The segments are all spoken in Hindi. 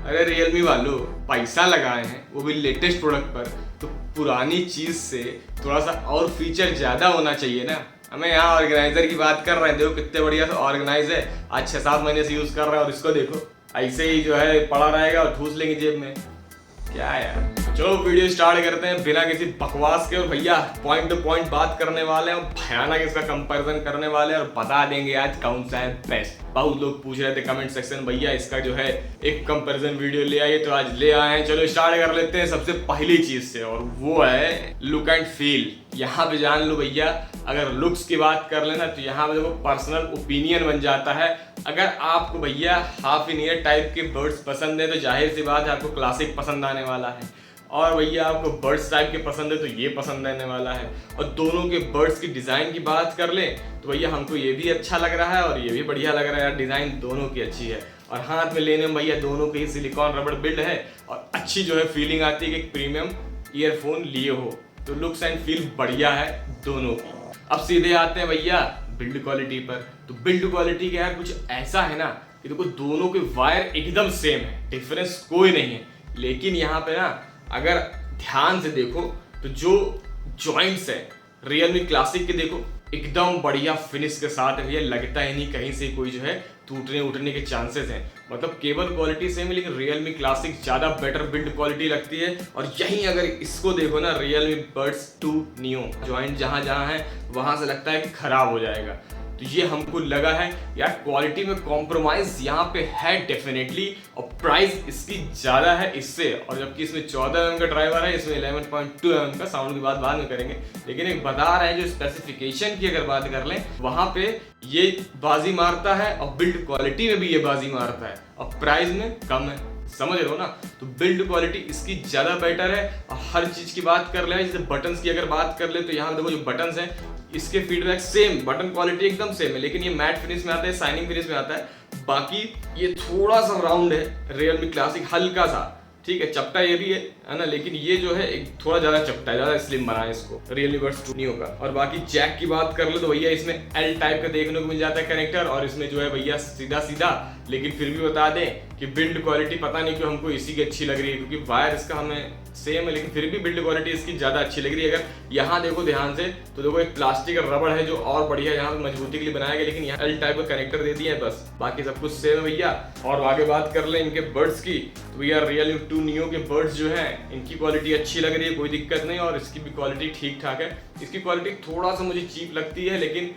अरे रियलमी वालों पैसा लगाए हैं वो भी लेटेस्ट प्रोडक्ट पर, तो पुरानी चीज से थोड़ा सा और फीचर ज्यादा होना चाहिए ना। हमें यहाँ ऑर्गेनाइजर की बात कर रहे हैं, देखो कितने बढ़िया से ऑर्गेनाइज है। आज 6-7 महीने से यूज कर रहे हैं और इसको देखो ऐसे ही जो है पड़ा रहेगा और ठूस लेंगे जेब में। क्या यार, चलो वीडियो स्टार्ट करते हैं बिना किसी बकवास के। और भैया पॉइंट टू पॉइंट बात करने वाले हैं और भयानक इसका कंपैरिजन करने वाले हैं और बता देंगे आज कौन सा है बेस्ट। बहुत लोग पूछ रहे थे कमेंट सेक्शन, भैया इसका जो है एक कंपैरिजन वीडियो ले आइए, तो आज ले आए हैं। चलो स्टार्ट कर लेते हैं सबसे पहली चीज से, और वो है लुक एंड फील। यहाँ पे जान लो भैया, अगर लुक्स की बात कर लेना तो यहाँ पे देखो पर्सनल ओपिनियन बन जाता है। अगर आपको भैया हाफ इन ईयर टाइप के बर्ड्स पसंद है तो जाहिर सी बात है आपको क्लासिक पसंद आने वाला है, और भैया आपको बर्ड्स टाइप के पसंद है तो ये पसंद आने वाला है। और दोनों के बर्ड्स की डिज़ाइन की बात कर ले तो भैया हमको ये भी अच्छा लग रहा है और ये भी बढ़िया लग रहा है यार, डिज़ाइन दोनों की अच्छी है। और हाथ में लेने में भैया दोनों की सिलिकॉन रबड़ बिल्ड है और अच्छी जो है फीलिंग आती है कि एक प्रीमियम ईयरफोन लिए हो, तो लुक्स एंड फील बढ़िया है दोनों की। अब सीधे आते हैं भैया बिल्ड क्वालिटी पर। तो बिल्ड क्वालिटी का यार कुछ ऐसा है ना कि देखो दोनों के वायर एकदम सेम है, डिफरेंस कोई नहीं है। लेकिन यहाँ पे ना अगर ध्यान से देखो तो जो जॉइंट्स है रियलमी क्लासिक के देखो एकदम बढ़िया फिनिश के साथ है भैया, लगता ही नहीं कहीं से कोई जो है टूटने उठने के चांसेस हैं। मतलब केबल क्वालिटी सेम है लेकिन रियलमी क्लासिक ज़्यादा बेटर बिल्ड क्वालिटी लगती है। और यहीं अगर इसको देखो ना रियलमी बड्स 2 नियो, जॉइंट जहाँ जहाँ है वहाँ से लगता है कि खराब हो जाएगा। तो ये हमको लगा है यार क्वालिटी में कॉम्प्रोमाइज यहाँ पे है डेफिनेटली, और प्राइस इसकी ज़्यादा है इससे। और जबकि इसमें 14 mm का ड्राइवर है, इसमें 11.2 mm का। साउंड की बात बाद में करेंगे, लेकिन एक बता रहे हैं जो स्पेसिफिकेशन की अगर बात कर लें वहाँ पे ये बाजी मारता है और बिल्ड क्वालिटी में भी ये बाजी मारता है और प्राइस में कम है, समझ रहे हो ना। तो बिल्ड क्वालिटी इसकी ज़्यादा बेटर है। और हर चीज़ की बात कर ले, जैसे बटन्स की अगर बात कर ले तो यहाँ देखो जो बटन्स हैं इसके फीडबैक सेम, बटन क्वालिटी एकदम सेम है, लेकिन ये मैट फिनिश में आता है, शाइनिंग फिनिश में आता है। बाकी ये थोड़ा सा राउंड है रियलमी क्लासिक, हल्का सा, ठीक है, चपटा ये भी है ना, लेकिन ये जो है एक थोड़ा ज़्यादा चपटा है, ज़्यादा स्लिम बना है इसको रियलमी बड्स 2 नियो का। और बाकी जैक की बात कर ले तो भैया इसमें एल टाइप का देखने को मिल जाता है कनेक्टर, और इसमें जो है भैया सीधा सीधा। लेकिन फिर भी बता दें कि बिल्ड क्वालिटी पता नहीं क्यों हमको इसी की अच्छी लग रही है, क्योंकि वायर इसका हमें सेम है लेकिन फिर भी बिल्ड क्वालिटी इसकी ज़्यादा अच्छी लग रही है। अगर यहाँ देखो ध्यान से तो देखो एक प्लास्टिक का रबड़ है जो और बढ़िया यहाँ पे मजबूती के लिए बनाया गया, लेकिन यहाँ एल टाइप का कनेक्टर दे दिया है बस, बाकी सब कुछ सेम है भैया। और आगे बात कर ले इनके बड्स की तो भैया रियलमी 2 नियो के बड्स जो है इनकी क्वालिटी अच्छी लग रही है, कोई दिक्कत नहीं, और इसकी भी क्वालिटी ठीक ठाक है। इसकी क्वालिटी थोड़ा सा मुझे चीप लगती है, लेकिन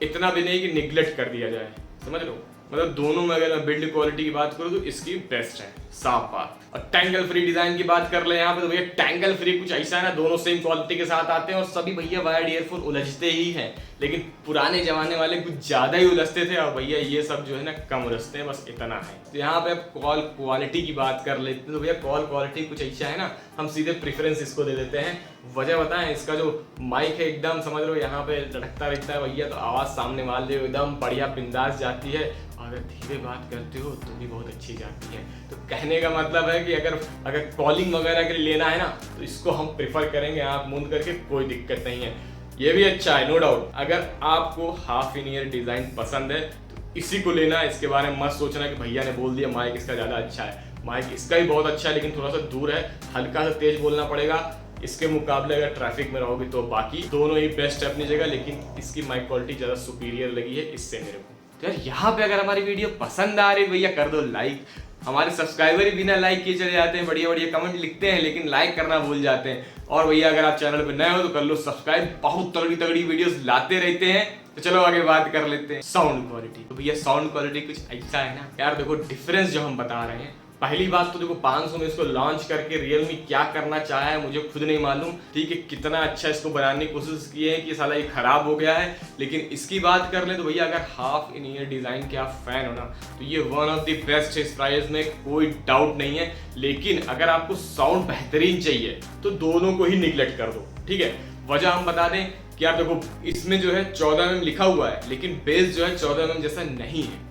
इतना भी नहीं कि निगलेक्ट कर दिया जाए, समझ लो। मतलब दोनों में अगर मैं बिल्ड क्वालिटी की बात करूँ तो इसकी बेस्ट है, साफ बात। और टैंगल फ्री डिजाइन की बात कर ले यहाँ पे तो भैया टैंगल फ्री कुछ ऐसा है ना, दोनों सेम क्वालिटी के साथ आते हैं और सभी भैया वायर्ड ईयरफोन उलझते ही हैं, लेकिन पुराने जमाने वाले कुछ ज्यादा ही उलझते थे और भैया ये सब जो है ना कम उलझते हैं, बस इतना है। तो यहाँ पे आप कॉल क्वालिटी की बात कर लेते हैं तो भैया कॉल क्वालिटी कुछ ऐसा है ना, हम सीधे प्रेफरेंस इसको दे देते हैं। वजह बताएं, इसका जो माइक है एकदम समझ लो यहाँ पे लटकता रहता है भैया, तो आवाज़ सामने वाले एकदम बढ़िया बिंदास जाती है। अगर धीरे बात करते हो तो भी बहुत अच्छी जाती है। तो कहने का मतलब है कि अगर कॉलिंग वगैरह के लिए लेना है ना तो इसको हम प्रेफर करेंगे आँख मूंद करके, कोई दिक्कत नहीं है। ये भी अच्छा है नो डाउट। अगर आपको हाफ इन ईयर डिज़ाइन पसंद है तो इसी को लेना, इसके बारे में मत सोचना कि भैया ने बोल दिया माइक इसका ज़्यादा अच्छा है। माइक इसका भी बहुत अच्छा है लेकिन थोड़ा सा दूर है, हल्का सा तेज बोलना पड़ेगा इसके मुकाबले अगर ट्रैफिक में रहोगे तो। बाकी दोनों ही बेस्ट है अपनी जगह, लेकिन इसकी माइक क्वालिटी ज़्यादा सुपीरियर लगी है इससे मेरे को। तो यार यहाँ पे अगर हमारी वीडियो पसंद आ रही है भैया कर दो लाइक। हमारे सब्सक्राइबर ही बिना लाइक किए चले जाते हैं, बढ़िया बढ़िया कमेंट लिखते हैं लेकिन लाइक करना भूल जाते हैं। और भैया अगर आप चैनल पे नए हो तो कर लो सब्सक्राइब, बहुत तगड़ी तगड़ी वीडियोस लाते रहते हैं। तो चलो आगे बात कर लेते हैं साउंड क्वालिटी। तो भैया साउंड क्वालिटी कुछ ऐसा है ना यार, देखो डिफरेंस जो हम बता रहे हैं, पहली बात तो देखो 500 में इसको लॉन्च करके रियलमी क्या करना चाहा है मुझे खुद नहीं मालूम, ठीक है, कितना अच्छा इसको बनाने की कोशिश की है कि साला ये खराब हो गया है। लेकिन इसकी बात कर ले तो भैया अगर हाफ इन ईयर डिजाइन के आप फैन हो ना तो ये वन ऑफ द बेस्ट है इस प्राइस में, कोई डाउट नहीं है। लेकिन अगर आपको साउंड बेहतरीन चाहिए तो दोनों को ही निगलेक्ट कर दो, ठीक है। वजह हम बता दें कि आप देखो इसमें जो है 14 mm लिखा हुआ है लेकिन बेस जो है 14 mm जैसा नहीं है,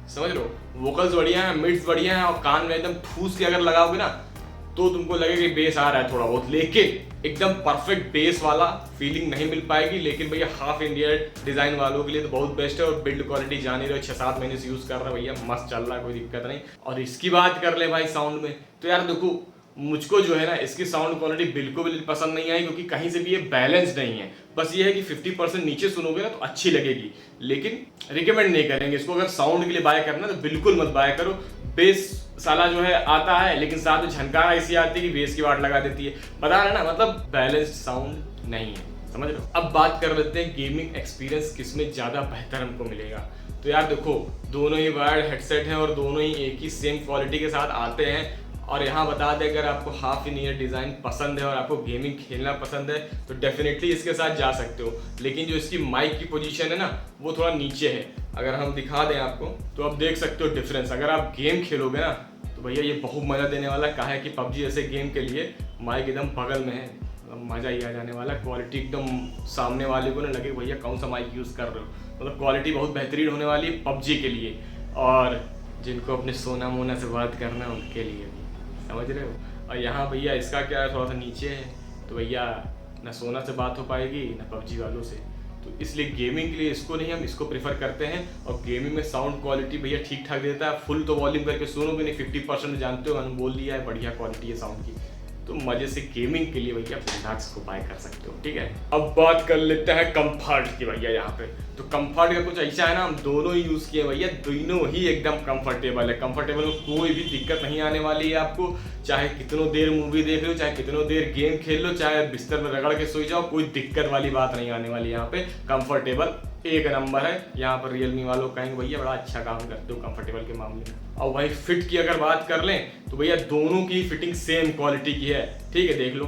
समझ लो। वोकल्स बढ़िया है, मिड्स बढ़िया है, और कान में एकदम ठूस के अगर लगाओगे ना तो तुमको लगे कि बेस आ रहा है थोड़ा बहुत, लेकिन एकदम परफेक्ट बेस वाला फीलिंग नहीं मिल पाएगी। लेकिन भैया हाफ इंडियन डिजाइन वालों के लिए तो बहुत बेस्ट है। और बिल्ड क्वालिटी जान ही रहे हो, 6-7 महीने से यूज कर रहा है भैया, मस्त चल रहा है, कोई दिक्कत नहीं। और इसकी बात कर ले भाई साउंड में, तो यार देखो मुझको जो है ना इसकी साउंड क्वालिटी बिल्कुल भी पसंद नहीं आई, क्योंकि कहीं से भी ये बैलेंस नहीं है। बस ये है कि 50% नीचे सुनोगे ना तो अच्छी लगेगी, लेकिन रिकमेंड नहीं करेंगे इसको। अगर साउंड के लिए बाय करना तो बिल्कुल मत बाय करो। बेस साला जो है आता है, लेकिन साथ में झनकार ऐसी आती है कि बेस की वाट लगा देती है, बता रहे ना, मतलब बैलेंस्ड साउंड नहीं है, समझ रहे हो। अब बात कर लेते हैं गेमिंग एक्सपीरियंस किसमें ज्यादा बेहतर हमको मिलेगा। तो यार देखो दोनों ही वायर्ड हेडसेट हैं और दोनों ही एक ही सेम क्वालिटी के साथ आते हैं। और यहाँ बता दें, अगर आपको हाफ इन ईयर डिज़ाइन पसंद है और आपको गेमिंग खेलना पसंद है तो डेफिनेटली इसके साथ जा सकते हो। लेकिन जो इसकी माइक की पोजीशन है ना वो थोड़ा नीचे है। अगर हम दिखा दें आपको तो आप देख सकते हो डिफरेंस। अगर आप गेम खेलोगे ना तो भैया ये बहुत मज़ा देने वाला है। काहे कि पबजी जैसे गेम के लिए माइक एकदम बगल में है, मज़ा ही आ जाने वाला। क्वालिटी एकदम सामने वाले को ना लगे भैया कौन सा माइक यूज़ कर रहे हो, मतलब क्वालिटी बहुत बेहतरीन होने वाली है पबजी के लिए। और जिनको अपने सोना मोना से बात करना है उनके लिए भी, समझ रहे हो। और यहाँ भैया इसका क्या है, थोड़ा सा नीचे है, तो भैया ना सोना से बात हो पाएगी ना पबजी वालों से। तो इसलिए गेमिंग के लिए इसको नहीं, हम इसको प्रेफर करते हैं। और गेमिंग में साउंड क्वालिटी भैया ठीक ठाक देता है। फुल तो वॉल्यूम करके सुनोगे नहीं, 50% जानते हो, मैंने बोल दिया है, बढ़िया क्वालिटी है साउंड की। तो मजे से गेमिंग के लिए भैया प्रोडक्ट्स को बाय कर सकते हो, ठीक है। अब बात कर लेते हैं कंफर्ट की भैया। यहाँ पे तो कंफर्ट का कुछ ऐसा है ना, हम दोनों ही यूज किए भैया, दोनों ही एकदम कंफर्टेबल है। कंफर्टेबल में कोई भी दिक्कत नहीं आने वाली है आपको। चाहे कितनों देर मूवी देख लो, चाहे कितनों देर गेम खेल लो, चाहे बिस्तर में रगड़ के सोई जाओ, कोई दिक्कत वाली बात नहीं आने वाली। यहाँ पे कंफर्टेबल एक नंबर है। यहाँ पर रियलमी वालों कहेंगे भैया बड़ा अच्छा काम करते हो कंफर्टेबल के मामले में। और भाई फिट की अगर बात कर लें तो भैया दोनों की फिटिंग सेम क्वालिटी की है, ठीक है, देख लो।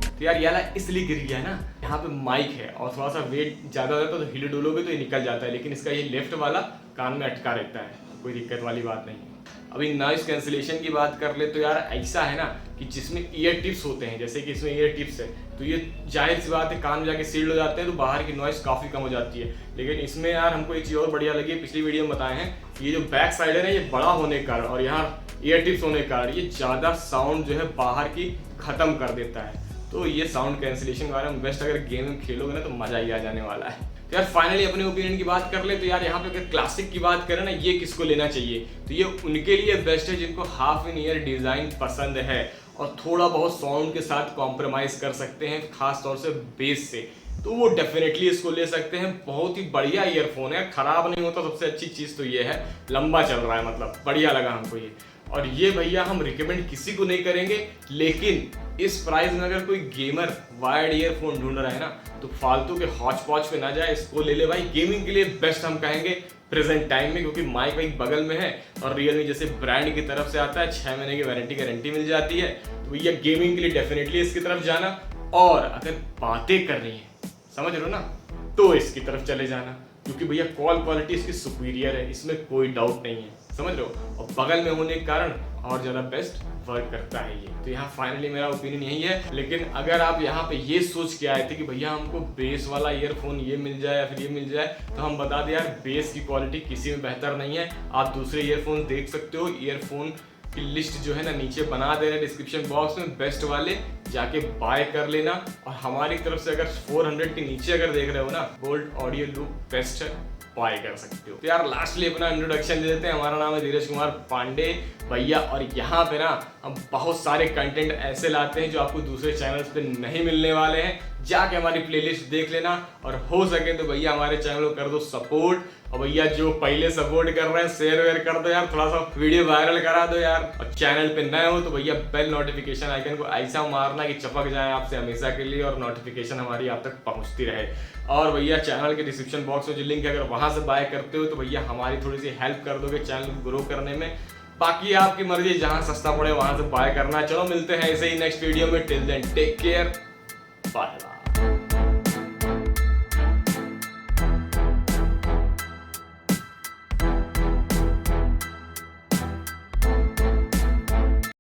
तो यार ये इसलिए गिर गया है ना, यहाँ पे माइक है और थोड़ा सा वेट ज्यादा हो जाता है तो हिले डुलोगे तो ये निकल जाता है, लेकिन इसका ये लेफ्ट वाला कान में अटका रहता है, कोई दिक्कत वाली बात नहीं है। अभी नॉइस कैंसिलेशन की बात कर ले तो यार ऐसा है ना कि जिसमें ईयर टिप्स होते हैं, जैसे कि इसमें ईयर टिप्स है तो ये जाहिर सी बात है कान में जाके सील्ड हो जाते हैं तो बाहर की नॉइस काफ़ी कम हो जाती है। लेकिन इसमें यार हमको एक चीज़ और बढ़िया लगी, पिछली वीडियो में बताए हैं कि ये जो बैक साइड है ना ये बड़ा होने के कारण और यहाँ ईयर टिप्स होने के कारण ये ज़्यादा साउंड जो है बाहर की ख़त्म कर देता है। तो ये साउंड कैंसिलेशन के बारे में बेस्ट, अगर गेम खेलोगे ना तो मज़ा ही आ जाने वाला है। तो यार फाइनली अपने ओपिनियन की बात कर ले तो यार यहाँ पे अगर क्लासिक की बात करें ना, ये किसको लेना चाहिए तो ये उनके लिए बेस्ट है जिनको हाफ इन ईयर डिज़ाइन पसंद है और थोड़ा बहुत साउंड के साथ कॉम्प्रोमाइज़ कर सकते हैं, खास तौर से बेस से, तो वो डेफिनेटली इसको ले सकते हैं। बहुत ही बढ़िया ईयरफोन है, खराब नहीं होता, सबसे अच्छी चीज़ तो ये है, लंबा चल रहा है, मतलब बढ़िया लगा हमको ये। और ये भैया हम रिकमेंड किसी को नहीं करेंगे, लेकिन इस प्राइस में अगर कोई गेमर वायर्ड ईयरफोन ढूंढ रहा है ना तो फालतू के हॉच पॉच पे ना जाए, इसको ले ले भाई। गेमिंग के लिए बेस्ट हम कहेंगे प्रेजेंट टाइम में, क्योंकि माइक वाइक बगल में है और रियलमी जैसे ब्रांड की तरफ से आता है, 6 महीने की गारंटी मिल जाती है। तो भैया गेमिंग के लिए डेफिनेटली इसकी तरफ जाना। और अगर बातें कर रही है, समझ रहे हो ना, तो इसकी तरफ चले जाना, क्योंकि भैया कॉल क्वालिटी इसकी सुपीरियर है, इसमें कोई डाउट नहीं है, समझ रहे हो। और बगल में होने के कारण और ज़्यादा बेस्ट वर्क करता है ये। तो यहाँ फाइनली मेरा ओपिनियन यही है। लेकिन अगर आप यहाँ पे ये सोच के आए थे कि भैया हमको बेस वाला ईयरफोन ये मिल जाए या फिर ये मिल जाए, तो हम बता दें यार बेस की क्वालिटी किसी में बेहतर नहीं है। आप दूसरे ईयरफोन देख सकते हो, ईयरफोन की लिस्ट जो है ना नीचे बना दे रहे डिस्क्रिप्शन बॉक्स में, बेस्ट वाले जाके बाय कर लेना। और हमारी तरफ से अगर 400 के नीचे अगर देख रहे हो ना, बोल्ट ऑडियो लूप बेस्ट है, बाय कर सकते हो। तो यार लास्टली अपना इंट्रोडक्शन दे देते हैं। हमारा नाम है धीरज कुमार पांडे भैया, और यहाँ पे ना हम बहुत सारे कंटेंट ऐसे लाते हैं जो आपको दूसरे चैनल्स पे नहीं मिलने वाले हैं। जाके हमारी प्लेलिस्ट देख लेना, और हो सके तो भैया हमारे चैनल को कर दो सपोर्ट। और भैया जो पहले सपोर्ट कर रहे हैं शेयर वेयर कर दो यार, थोड़ा सा वीडियो वायरल करा दो यार। और चैनल पे नए हो तो भैया बेल नोटिफिकेशन आइकन को ऐसा मारना कि चपक जाए आपसे हमेशा के लिए, और नोटिफिकेशन हमारी आप तक पहुंचती रहे। और भैया चैनल के डिस्क्रिप्शन बॉक्स में जो लिंक है, अगर वहां से बाय करते हो तो भैया हमारी थोड़ी सी हेल्प कर दोगे चैनल को ग्रो करने में। बाकी आपकी मर्जी, जहां सस्ता पड़े वहां से बाय करना। चलो मिलते हैं ऐसे ही नेक्स्ट वीडियो में, till then take care, bye.